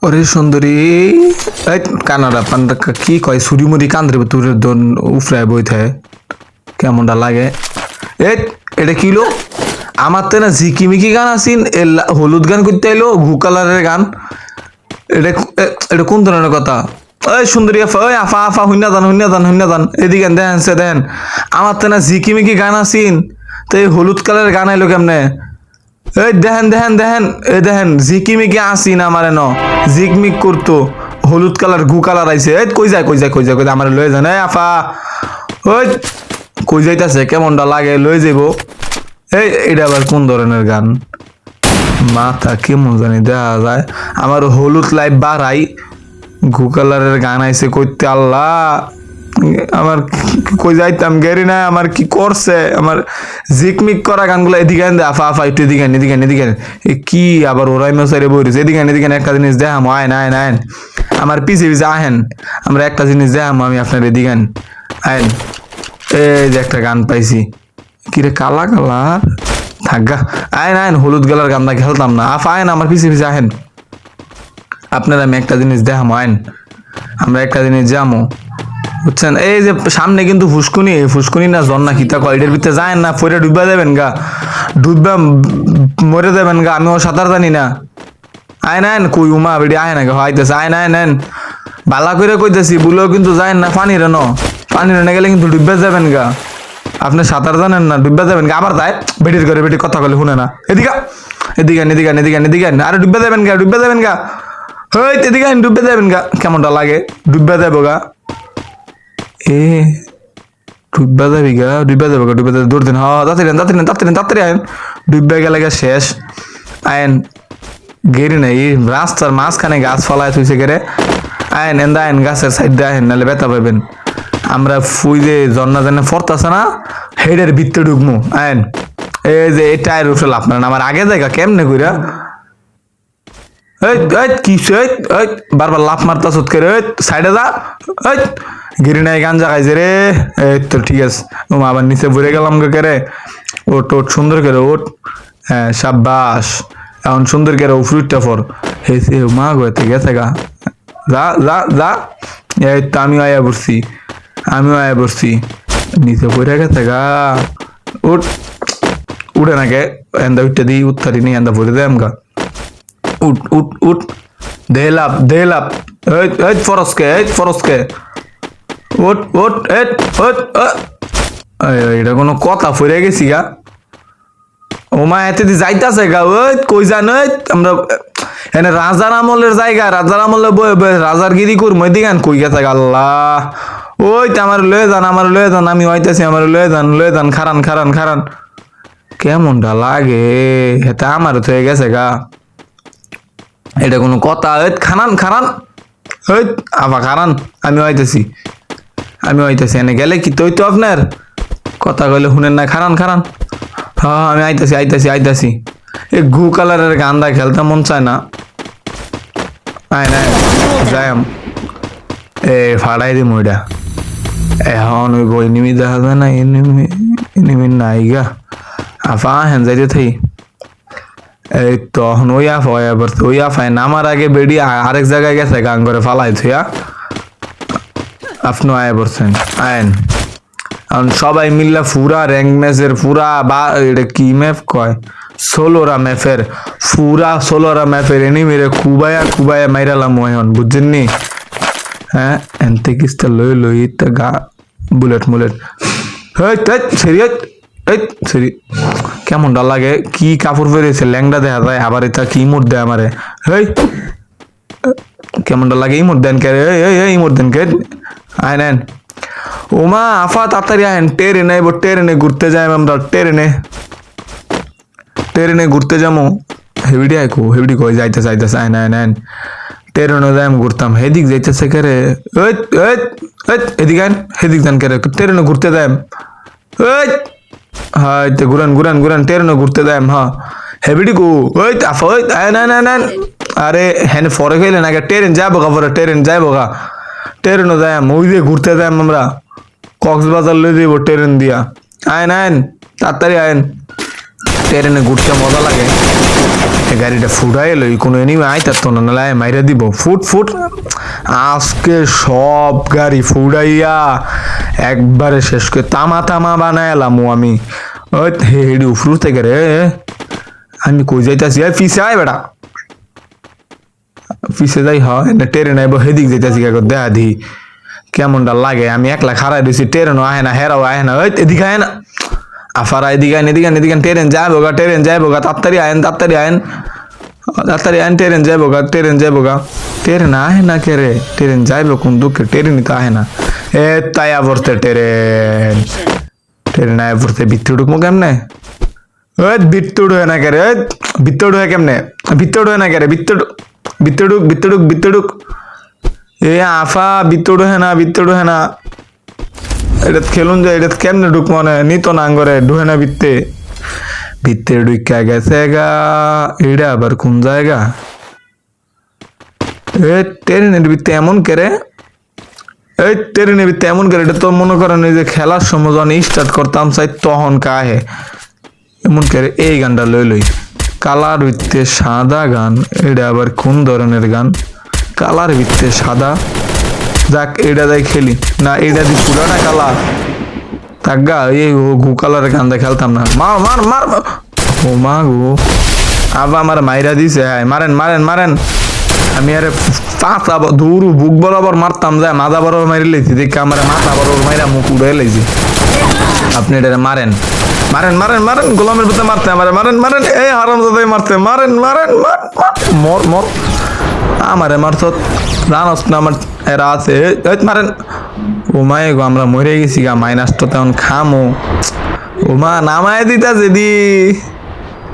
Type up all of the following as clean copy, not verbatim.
ওরে সুন্দরী, এই কানাডা পান্ডা কি কয় ছুরি মুড়ি কান্দ্রে তোর দন উফরায় বই থাকে কেমনটা লাগে। এই এটা কিলো আমার তো না ঝিকিমিকি গান আসিন হলুদ গান করতে এলো ঘু কালারের গান। এটা এটা কোন ধরনের কথা? ওই সুন্দরী আফা, ওই আফা আফা হুন্না দান এদিকে দেন সে দেন। আমার তো না ঝিকিমিকি গান আসিন তো এই হলুদ কালারের গান এলো কেমনে? এই দেখেন এই দেখেন ঝিকিমিকি আসিন আমার ন ঝিকমিক করতো হলুদ কালার গু কালার আইছে। এই কই যায় আমার লয়ে যান। এই আফা ওই কই যাইতাছে কেমনটা লাগে লয়ে যাইব। এই এটা আবার কোন ধরনের গান? মাথা কেমন জানি দেখা যায়। আমার হলুদ লাইট বাড়াই ঘু কালারের গান আইছে কইতে আল্লাহ আমার কই যাইতাম গেরি না আমার কি করছে আমার ঝিকমিক করা গানগুলো এদিকে আন দে আফা আফা একটু এদিকে এ কি আবার ওরাই মেসারে বইরেছে এদিকে একটা জিনিস দেখাম আয়েন আমার পিছে আহেন আমরা একটা জিনিস দেখাম আমি আপনার এদিকে আয়েন। এই যে একটা গান পাইছি কিরে কালা কালার থাকগা আয়েন হলুদ কালার গানটা খেলতাম না আফা আয়েন আমার পিছে আহেন আপনারা আমি একটা জিনিস দেখাম আয়েন আমরা একটা জিনিস যামো বুঝছেন। এই যে সামনে কিন্তু ফুসকুনি না ঝর্ণা খিতা কয় এটার ভিতরে যায় না ফইরা ডুববা দেবেন গা ডুববা মরে দেবেন গা আমিও সাঁতার জানি না। আইন কই উমা বেডি আয় না আইতেছে আইন বালা করে কইতেছি বুলেও কিন্তু যায় না পানি রেনে গেলে কিন্তু ডুববা যাবেন গা আপনি সাঁতার জানেন না ডুববা যাবেন গা আবার তাই বেটির করে বেটি কথা বলে শুনে না এদিকে আরে ডুববা যাবেন গা হই এদিকে ডুববা যাবেন গা কেমনটা লাগে ডুববা যাবো গা এ ডুববা যাবে দৌড় দিন তাড়াতাড়ি আইন ডুববা গেলে শেষ আইন গেরি নাই রাস্তার মাঝখানে গাছ ফলায় থুইছে গেরে আইন এন্দা আইন গাছের সাইড দিয়ে আইন নাহলে ব্যথা পাবেন। আমরা ফুই যে ঝর্ণা জানে ফরতাছে না হেডের ভিতরে ঢুকমু আইন এই যে এই টায়ার উঠে লাভ না আমার আগে জায়গা কেমনে কইরা কি বারবার লাফ মারতাছ করে সাইডে যা গিরি নাই গান জাগাইছে রে। এই তো ঠিক আছে আবার নিচে ভরে গেলাম রে ওট সুন্দর করে ওট হ্যাঁ সাব্বাস এখন সুন্দর করে ফ্রুটটা ফর হেসে মা গোতে গেছে গা যা এই তো আমিও আয়া পড়ছি নিচে ভরে গেছে গা উঠ উঠে নাকে এন্দা উঠতে দিই উত্তারি নি এন্দা ভরে দেয় আমগা উঠ দে লাভ এই ফরসকে ওট এটা কোনো কথা ফিরে গেছি গা ও মা এতে যাইতাছে গা ওই কই জান আমরা এনে রাজার আমলের জায়গা রাজার আমলে বয়ে রাজার গিরি কর মই দিগান কই গেছে গা আল্লাহ ওই তো আমার লয়ে যান আমি হইতাছি আমার লয়ে যান খারান কেমনটা লাগে হেতা আমার তো হয়ে গেছে গা এটা কোনো কথা খারান আবার খারান আমি হইতেছি এনে গেলে কি তো আপনার কথা কইলে শুনেন না খারান হ্যাঁ আমি আইতাছি এই ঘু কালারের গান্দা খেলতে মন চায় না যাই এ ফাড়াই দি মইডা এখন ওই বই নিমি দেখা যায় না এনিমি নাই গা আফা হেন যাইতে থাই এই তখন ওই আফায় নামার আগে বেড়ি আরেক জায়গায় গেছে গান করে ফালাই থুয়া আপনি আয় পড়ছেন আইন এখন সবাই মিললে পুরা র্যাঙ্ক ম্যাচের পুরা বা এটা কি ম্যাপ কয় ষোলোরা ম্যাপের এনিমিরে কুবায়া মাইরালাম এখন বুঝছেন নি হ্যাঁ এনতে কিস্তা লই তা গা বুলেট সেরি কেমনটা লাগে কি কাপড় পরেছে ল্যাংডা দেখা যায় আবার এটা কি ইমোট দেয় আমারে হেই কেমনটা লাগে ইমোট দেন কে ইমোট দেন কে আইন ওমা আফা তাড়াতাড়ি আইন ট্রেনে ঘুরতে যাই আমরা ট্রেনে ঘুরতে যাবো হেবিডি কই যাইতেছে আইন ট্রেনে যাই ঘুরতাম হেদিক যাইতেছে কে রে হেদিক যান কে রে ট্রেনে ঘুরতে যাই হ্যাঁ ঘুরান ট্রেনে ঘুরতে যাই হ্যাঁ হেবিডি কো আফা আইন আরে হ্যাঁ ফরে খাইলে না ট্রেন যাবো গা ট্রেনে যাই ওই দিয়ে ঘুরতে যাই আমরা কক্সবাজার লই যাইব ট্রেন দিয়া আইন তাড়াতাড়ি আইন ট্রেনে ঘুরতে মজা লাগে গাড়িটা ফুটাই লই কোনো এনিমে আইতার না নালে মাইরা দিব ফুট ফুট আজকে সব গাড়ি ফুটাইয়া একবারে শেষ করে তামা তামা বানাইলাম আমি ওই হেডি উফরু থেকে রে আমি কই যাইতাছি পিছে আয় বেটা পিছে যাই হয় না ট্রেন আইব হেদিক যাইতাছি দেখা দি কেমনটা লাগে আমি একলা খারাই দিছি ট্রেনও আহে না হেরাও আহে না ওই এদিকে আয় না আফারা এদিকে আইন এদিকে এদিকে ট্রেন যাইবো গা তাড়াতাড়ি আইন ট্রেন যাইবো গা ট্রেন আহে না কে রে ট্রেন যাইবো কোন দুঃখে ট্রেনই তো আহে না এ তাই আবরতে ট্রেন আয় পড়তে ভিতরে ঢুকবো কেমনে ওই ভিতর ঢুকে না কে রে ভিতর ঢুকে কেমনে ভিতর ঢুকে না কে রে ভিতর ঢুক এ আফা ভিতর ঢুকে না এটা খেলুন যায় এটা কেমনে ঢুক মনে নিত না আঙ্গরে ঢুকে না ভিতরে ঢুকা গেছে গা এটা আবার কোন জায়গা ট্রেনের ভিত্তে এমন করে এটা তো মনে করেন এই যে খেলার সময় যখন স্টার্ট করতাম চাই তখন কাহে এমন করে এই গানটা লই কালার ভিত্তে সাদা গান এটা আবার কোন ধরনের গান কালার ভিত্তে সাদা যাক এটা যাই খেলি না এটা দি পুরানা কালার তাগা এই গু কালারের গান্দা খেলতাম না মার ও মা গো আবার আমার মাইরা দিছে মারেন আমি আরে পাতা দূর বুক বরাবর মারতাম যায় মাথা বরাবর মারি লাইছি দেখে আমার মাথা বরাবর মাইরা মুখ উড়ে লাইছি আপনি এটা মারেন গোলামের ভিতরে মারতে মারেন এই হারামজাদাই মারতে মারেন মর আমারে মারত জানস না আমার এরা আছে মারেন ও মায়ে গো আমরা মরে গেছি গা মাইনাসটা তেমন খামো ও মা নামায় দিতাছে দি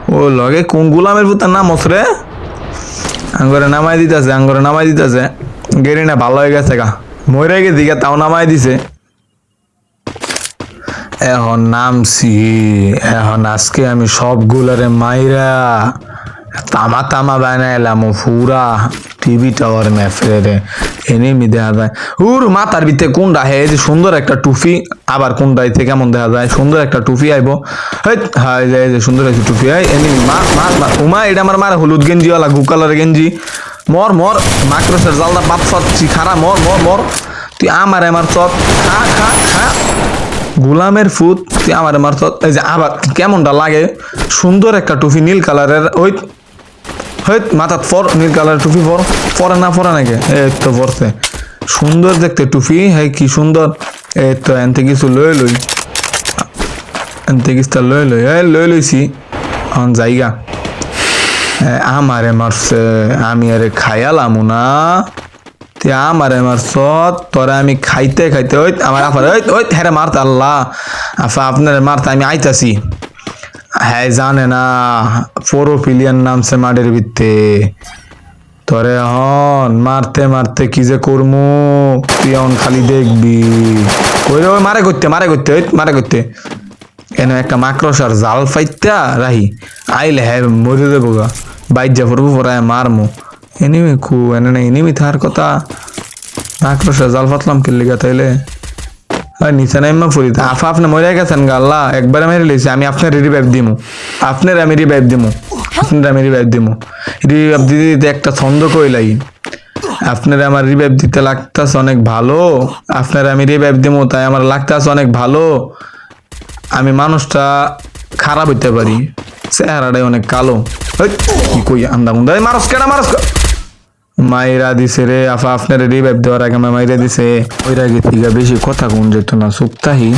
ও লগে কোন গোলামের পুতার নাম রে আঙ্গরে নামাই দিতাছে গেরি না ভালো হয়ে গেছে গা মরে গেছি গা তাও নামাই দিছে এখন আজকে আমি সবগুলারে মাইরা তামা বানাইলাম পুরা টিভি টাওয়ার ম্যাফরে এনিমি দেখা যায় মাথার ভিতরে কোনটা হে যে সুন্দর একটা টুপি আবার কোনটা থেকে কেমন দেখা যায় সুন্দর একটা টুপি আইবো হাই যায় যে সুন্দর একটা টুপি এনিমি মার উমা এটা আমার মার হলুদ গেঞ্জিওয়ালা গু কালার গেঞ্জি মর মাইক্রোসের জালদা পাচ্ছি খারা মর তুই আমার চত খা গোলামের ফুট তুই আমার চত এই যে আবার কেমনটা লাগে সুন্দর একটা টুপি নীল কালারের ওই মাথাত নীল কালার টুপি পরে নাকি এই তো পরছে সুন্দর দেখতে টুপি কি সুন্দর এই তো এনতে কিছু লইছি জায়গা আমারে মারছে আমি আরে খায়ালাম না তুই আমারে মারছ তোরা আমি খাইতে ওই আমার আফার ওই হ্যাঁ মারতে আল্লাহ আফা আপনার মারতে আমি আইতাছি হ্যাঁ জানে না প্রোফিলিয়ান নামছে মাঠের ভিত্তে তোরে হন মারতে কি যে করমু তুই এখন খালি দেখবি ওই মারে করতে এনে একটা মাকড়সার জাল ফাইতা রাহি আইলে হ্যাঁ মরে দেবো গা বাইর যা পড়বো পড়ায় মারমু এনিমি এনিমি থার কথা মাকড়সার জাল ফাতলাম কিল্লিগা তাইলে নিচে নাইমা ফুরি আফা আপনি মরে গেছেন গা আল্লাহ একবারে মেরে লইছি আমি আপনার রিভাইভ দিমু আমি রিভাইভ দিতে একটা ছন্দ কইলাই আপনার আমার রিভাইভ দিতে লাগতাছে অনেক ভালো আপনার আমি রিভাইভ দিমু তাই আমার লাগতাছে অনেক ভালো আমি মানুষটা খারাপ হইতে পারি চেহারাটাই অনেক কালো কি কই আন্দা মুন্দা মারস মাইরা দিছে রে আফা আপনার রিভাইভ দেওয়ার আগে মাইরা দিছে ওইরা গেছি গা বেশি কথা কোন যেত না সুপ্তাহি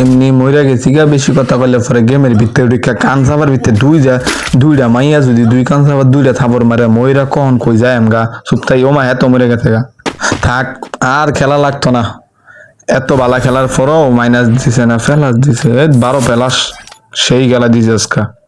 এমনি মইরা গেছি গা বেশি কথা বললে পরে গেমের ভিতরে ঢুকা কান সাবার ভিতরে দুইটা মাইয়া যদি দুই কান সাবার দুইটা থাবর মারে মইরা কখন কই যায় আমগা সুপ্তাহি ও মা এত মরে গেছে গা থাক আর খেলা লাগতো না এত বালা খেলার পরও মাইনাস দিছে না ফেলাস দিছে 12 প্লাস সেই গেলা দিছে আজকা